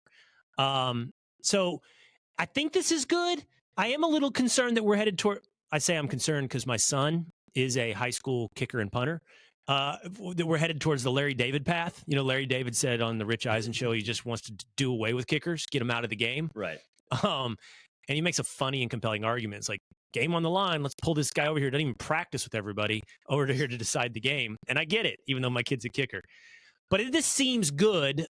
So I think this is good. I am a little concerned that we're headed toward, I say I'm concerned because my son is a high school kicker and punter, that we're headed towards the Larry David path. Larry David said on the Rich Eisen show, he just wants to do away with kickers, get them out of the game. Right. And he makes a funny and compelling argument. It's like, game on the line. Let's pull this guy over here. Doesn't even practice with everybody over here to decide the game. And I get it, even though my kid's a kicker. But this seems good.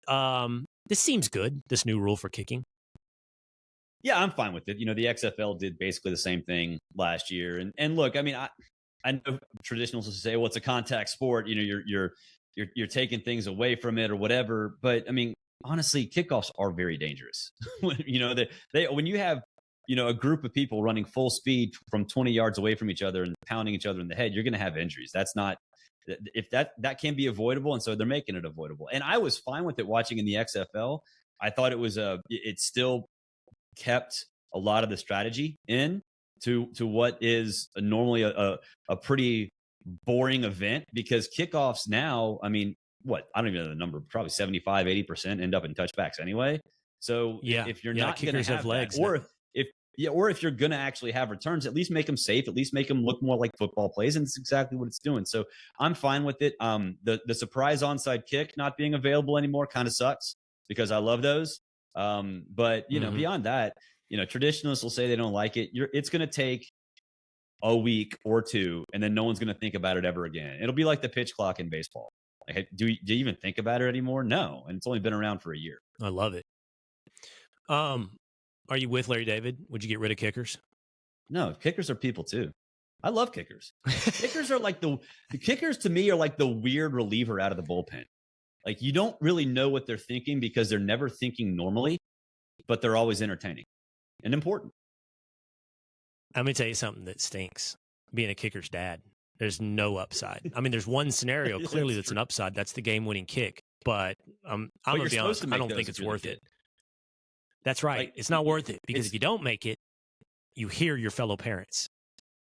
This new rule for kicking. Yeah, I'm fine with it. The XFL did basically the same thing last year. And look, I mean, I know traditionalists will say, well, it's a contact sport. You're taking things away from it or whatever. But I mean, honestly, kickoffs are very dangerous. When you have a group of people running full speed from 20 yards away from each other and pounding each other in the head, you're going to have injuries. That's not, if that can be avoidable. And so they're making it avoidable. And I was fine with it watching in the XFL. I thought it still kept a lot of the strategy in to what is normally a pretty boring event, because kickoffs now, I mean, I don't even know the number, probably 75, 80% end up in touchbacks anyway. So if you're not going to have legs, or if you're going to actually have returns, at least make them safe, at least make them look more like football plays. And it's exactly what it's doing. So I'm fine with it. The surprise onside kick not being available anymore kind of sucks, because I love those. But beyond that, traditionalists will say they don't like it. It's going to take a week or two, and then no one's going to think about it ever again. It'll be like the pitch clock in baseball. Like, do you even think about it anymore? No. And it's only been around for a year. I love it. Are you with Larry David? Would you get rid of kickers? No, kickers are people too. I love kickers. Kickers are like the kickers to me are like the weird reliever out of the bullpen. Like, you don't really know what they're thinking because they're never thinking normally, but they're always entertaining and important. I'm going to tell you something that stinks. Being a kicker's dad, there's no upside. I mean, there's one scenario clearly that's an upside. That's the game-winning kick. But I'm going to be honest, I don't think it's worth it. That's right. Like, it's not worth it, because if you don't make it, you hear your fellow parents.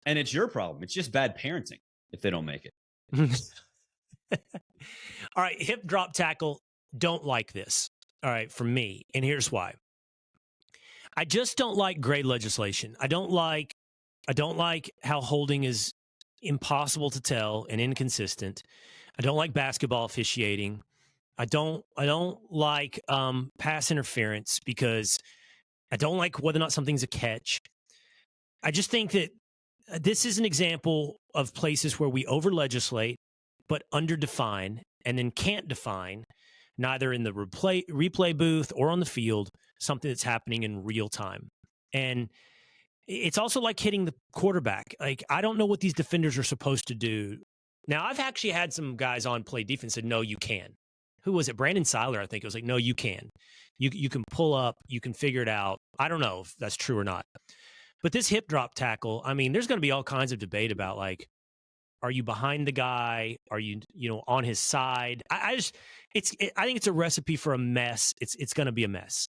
And it's your problem. It's just bad parenting if they don't make it. All right, hip drop tackle, don't like this. All right, for me, and here's why. I just don't like gray legislation. I don't like how holding is impossible to tell and inconsistent. I don't like basketball officiating. I don't like pass interference, because I don't like whether or not something's a catch. I just think that this is an example of places where we over-legislate but under-define, and then can't define, neither in the replay booth or on the field, something that's happening in real time. And it's also like hitting the quarterback. Like, I don't know what these defenders are supposed to do. Now, I've actually had some guys on play defense said, no, you can. Who was it? Brandon Seiler, I think. It was like, no, you can. You can pull up. You can figure it out. I don't know if that's true or not. But this hip drop tackle, I mean, there's going to be all kinds of debate about, like, are you behind the guy? Are you on his side? I think it's a recipe for a mess. It's going to be a mess.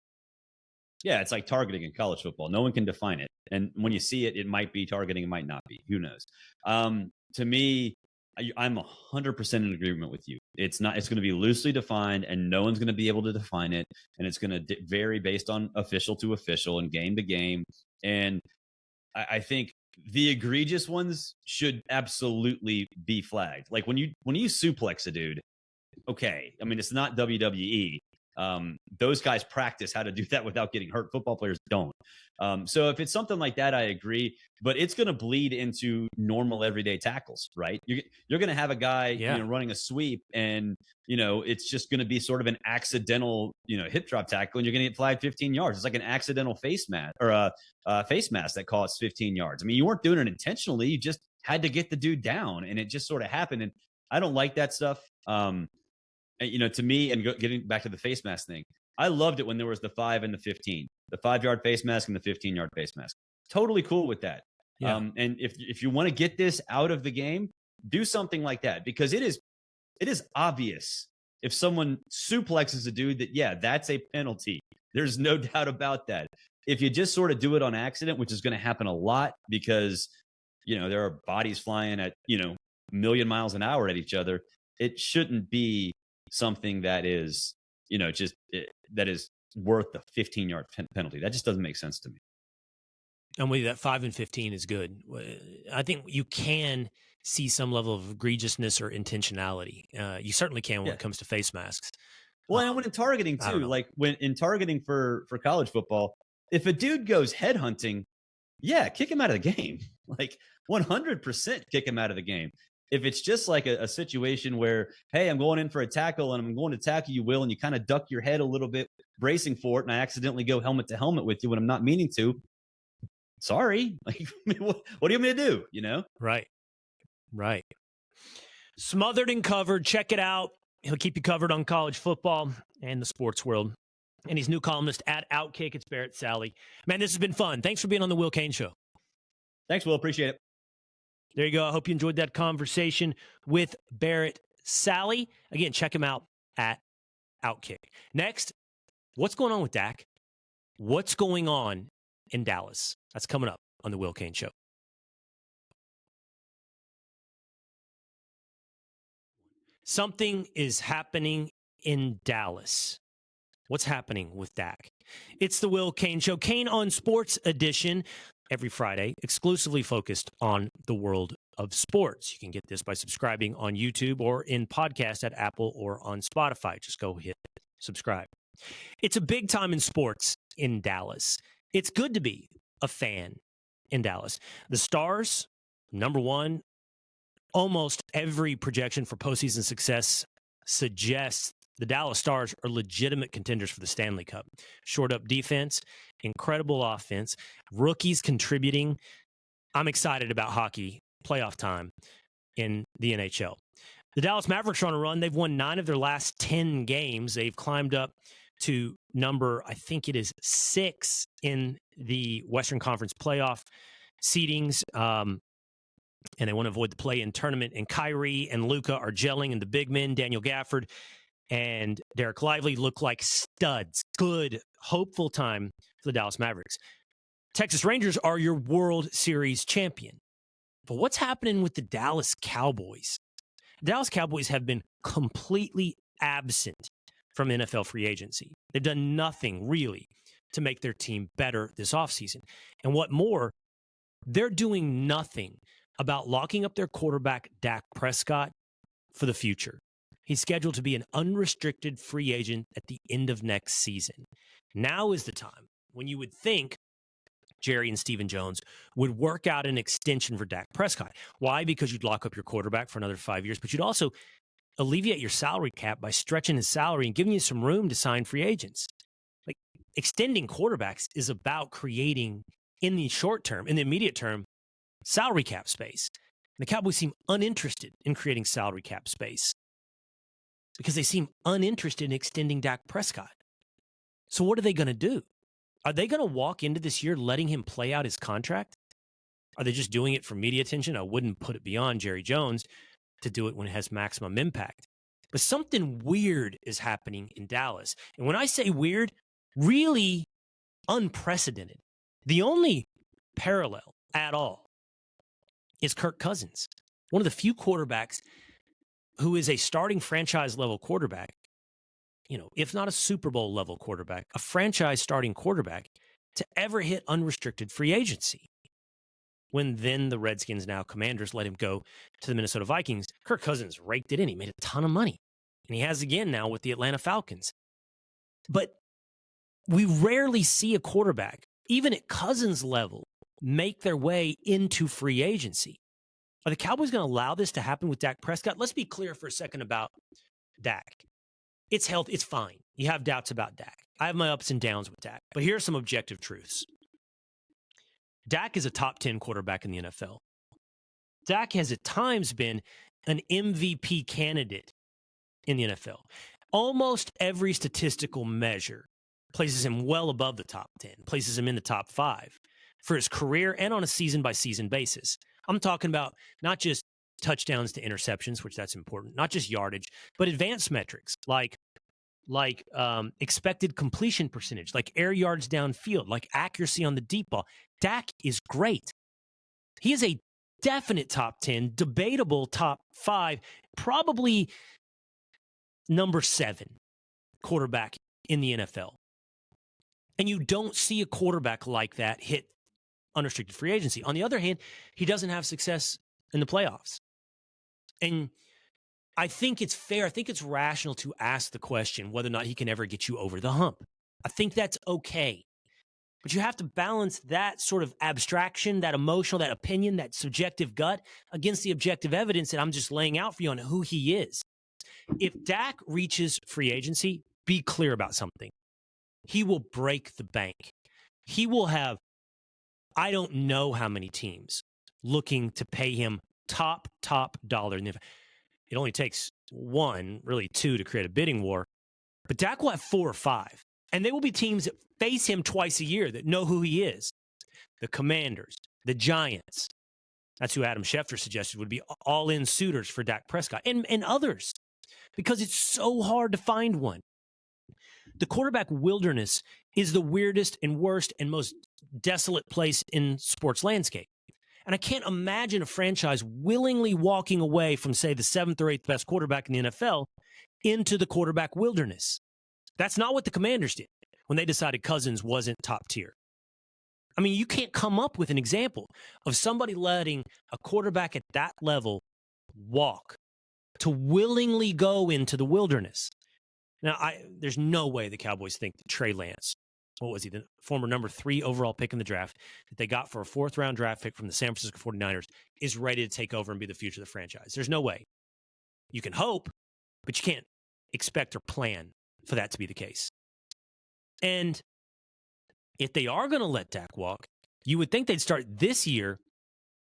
Yeah, it's like targeting in college football. No one can define it. And when you see it, it might be targeting, it might not be. Who knows? To me, I'm 100% in agreement with you. It's going to be loosely defined, and no one's going to be able to define it. And it's going to vary based on official to official and game to game. And I think the egregious ones should absolutely be flagged. Like, when you suplex a dude, okay. I mean, it's not WWE. Those guys practice how to do that without getting hurt. Football players don't. So if it's something like that, I agree. But it's going to bleed into normal everyday tackles, right? You're going to have a guy running a sweep, and it's just going to be sort of an accidental hip drop tackle, and you're going to get flagged 15 yards. It's like an accidental face mask or a face mask that costs 15 yards. I mean, you weren't doing it intentionally. You just had to get the dude down, and it just sort of happened. And I don't like that stuff. To me, and getting back to the face mask thing, I loved it when there was the 5 and the 15, the 5-yard face mask and the 15-yard face mask. Totally cool with that. Yeah. And if you want to get this out of the game, do something like that, because it is obvious if someone suplexes a dude that, that's a penalty. There's no doubt about that. If you just sort of do it on accident, which is going to happen a lot, because, there are bodies flying at, a million miles an hour at each other, it shouldn't be something that is, that is worth the 15-yard penalty. That just doesn't make sense to me. And with that 5 and 15 is good. I think you can see some level of egregiousness or intentionality. You certainly can when it comes to face masks. Well, and when in targeting too, like when in targeting for college football, if a dude goes headhunting, yeah, kick him out of the game. Like 100% kick him out of the game. If it's just like a situation where, hey, I'm going in for a tackle and I'm going to tackle you, Will, and you kind of duck your head a little bit, bracing for it, and I accidentally go helmet to helmet with you when I'm not meaning to, sorry. Like, what do you want me to do? You know? Right. Smothered and Covered. Check it out. He'll keep you covered on college football and the sports world. And he's new columnist at OutKick. It's Barrett, Sallee. Man, this has been fun. Thanks for being on the Will Cain Show. Thanks, Will. Appreciate it. There you go. I hope you enjoyed that conversation with Barrett, Sallee. Again, check him out at OutKick. Next, what's going on with Dak? What's going on in Dallas? That's coming up on the Will Cain Show. Something is happening in Dallas. What's happening with Dak? It's the Will Cain Show, Cain On Sports edition, every Friday, exclusively focused on the world of sports. You can get this by subscribing on YouTube or in podcast at Apple or on Spotify. Just go hit subscribe. It's a big time in sports in Dallas. It's good to be a fan in Dallas. The Stars, number one, almost every projection for postseason success suggests the Dallas Stars are legitimate contenders for the Stanley Cup. Short up defense, incredible offense, rookies contributing. I'm excited about hockey playoff time in the NHL. The Dallas Mavericks are on a run. They've won 9 of their last 10 games. They've climbed up to number, I think it is 6 in the Western Conference playoff seedings. And they want to avoid the play-in tournament. And Kyrie and Luka are gelling, and the big men, Daniel Gafford and Derek Lively, look like studs. Good, hopeful time for the Dallas Mavericks. Texas Rangers are your World Series champion. But what's happening with the Dallas Cowboys? The Dallas Cowboys have been completely absent from NFL free agency. They've done nothing, really, to make their team better this offseason. And what more, they're doing nothing about locking up their quarterback, Dak Prescott, for the future. He's scheduled to be an unrestricted free agent at the end of next season. Now is the time when you would think Jerry and Stephen Jones would work out an extension for Dak Prescott. Why? Because you'd lock up your quarterback for another 5 years, but you'd also alleviate your salary cap by stretching his salary and giving you some room to sign free agents. Like, extending quarterbacks is about creating, in the short term, in the immediate term, salary cap space. And the Cowboys seem uninterested in creating salary cap space because they seem uninterested in extending Dak Prescott. So what are they going to do? Are they going to walk into this year letting him play out his contract? Are they just doing it for media attention? I wouldn't put it beyond Jerry Jones to do it when it has maximum impact. But something weird is happening in Dallas. And when I say weird, really unprecedented. The only parallel at all is Kirk Cousins, one of the few quarterbacks who is a starting franchise level quarterback, if not a Super Bowl level quarterback, a franchise starting quarterback to ever hit unrestricted free agency. When then the Redskins, now Commanders, let him go to the Minnesota Vikings, Kirk Cousins raked it in. He made a ton of money. And he has again now with the Atlanta Falcons. But we rarely see a quarterback, even at Cousins level, make their way into free agency. Are the Cowboys going to allow this to happen with Dak Prescott? Let's be clear for a second about Dak. It's health. It's fine. You have doubts about Dak. I have my ups and downs with Dak. But here are some objective truths. Dak is a top 10 quarterback in the NFL. Dak has at times been an MVP candidate in the NFL. Almost every statistical measure places him well above the top 10, places him in the top 5 for his career and on a season-by-season basis. I'm talking about not just touchdowns to interceptions, which that's important, not just yardage, but advanced metrics like expected completion percentage, like air yards downfield, like accuracy on the deep ball. Dak is great. He is a definite top 10, debatable top 5, probably number 7 quarterback in the NFL. And you don't see a quarterback like that hit unrestricted free agency. On the other hand, he doesn't have success in the playoffs. And I think it's fair, I think it's rational to ask the question whether or not he can ever get you over the hump. I think that's okay. But you have to balance that sort of abstraction, that emotional, that opinion, that subjective gut against the objective evidence that I'm just laying out for you on who he is. If Dak reaches free agency, be clear about something. He will break the bank. He will have, I don't know how many teams looking to pay him top dollar. And it only takes one, really two, to create a bidding war. But Dak will have 4 or 5. And they will be teams that face him twice a year that know who he is. The Commanders, the Giants. That's who Adam Schefter suggested would be all-in suitors for Dak Prescott. And others. Because it's so hard to find one. The quarterback wilderness is the weirdest and worst and most desolate place in sports landscape. And I can't imagine a franchise willingly walking away from, say, the 7th or 8th best quarterback in the NFL into the quarterback wilderness. That's not what the Commanders did when they decided Cousins wasn't top tier. I mean, you can't come up with an example of somebody letting a quarterback at that level walk to willingly go into the wilderness. Now, there's no way the Cowboys think that Trey Lance, what was he, the former number 3 overall pick in the draft, that they got for a 4th-round draft pick from the San Francisco 49ers, is ready to take over and be the future of the franchise. There's no way. You can hope, but you can't expect or plan for that to be the case. And if they are going to let Dak walk, you would think they'd start this year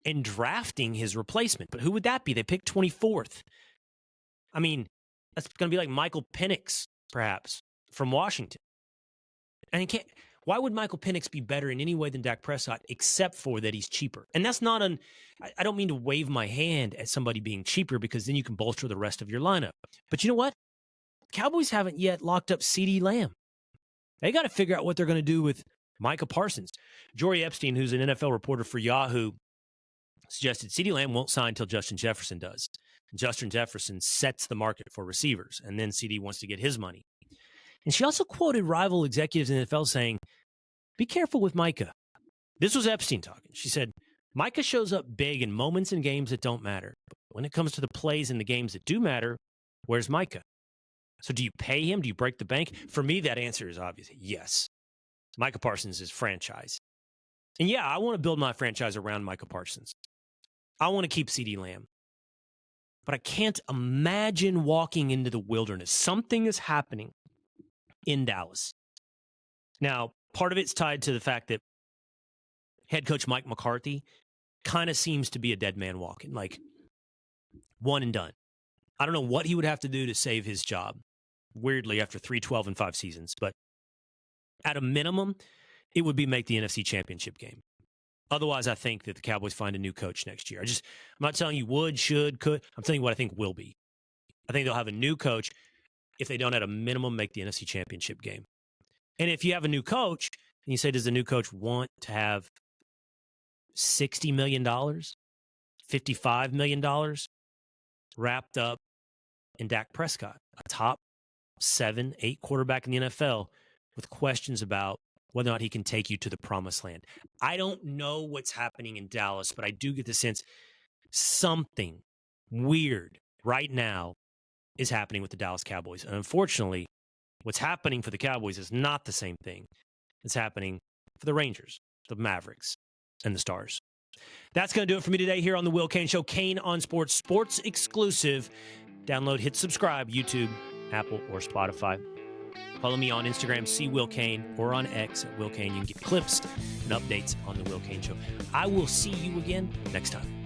in drafting his replacement. But who would that be? They picked 24th. I mean, that's going to be like Michael Penix, perhaps, from Washington. And why would Michael Penix be better in any way than Dak Prescott, except for that he's cheaper? And that's not I don't mean to wave my hand at somebody being cheaper, because then you can bolster the rest of your lineup. But you know what? Cowboys haven't yet locked up CeeDee Lamb. They got to figure out what they're going to do with Micah Parsons. Jory Epstein, who's an NFL reporter for Yahoo, suggested CeeDee Lamb won't sign until Justin Jefferson does. And Justin Jefferson sets the market for receivers, and then CeeDee wants to get his money. And she also quoted rival executives in the NFL saying, be careful with Micah. This was Epstein talking. She said, Micah shows up big in moments in games that don't matter. But when it comes to the plays in the games that do matter, where's Micah? So do you pay him? Do you break the bank? For me, that answer is obvious. Yes. Micah Parsons is franchise. And yeah, I want to build my franchise around Micah Parsons. I want to keep CeeDee Lamb. But I can't imagine walking into the wilderness. Something is happening in Dallas. Now, part of it's tied to the fact that head coach Mike McCarthy kind of seems to be a dead man walking, like one and done. I don't know what he would have to do to save his job, weirdly, after 3-12-5 seasons. But at a minimum, it would be make the NFC Championship game. Otherwise, I think that the Cowboys find a new coach next year. I'm not telling you would, should, could. I'm telling you what I think will be. I think they'll have a new coach if they don't at a minimum make the NFC Championship game. And if you have a new coach, and you say, does the new coach want to have $60 million, $55 million wrapped up in Dak Prescott, a top 7, 8 quarterback in the NFL with questions about whether or not he can take you to the promised land? I don't know what's happening in Dallas, but I do get the sense something weird right now is happening with the Dallas Cowboys. And unfortunately, what's happening for the Cowboys is not the same thing that's happening for the Rangers, the Mavericks, and the Stars. That's going to do it for me today here on The Will Cain Show. Cain on Sports, sports exclusive. Download, hit subscribe, YouTube, Apple, or Spotify. Follow me on Instagram, @WillCain, or on X @WillCain. You can get clips and updates on The Will Cain Show. I will see you again next time.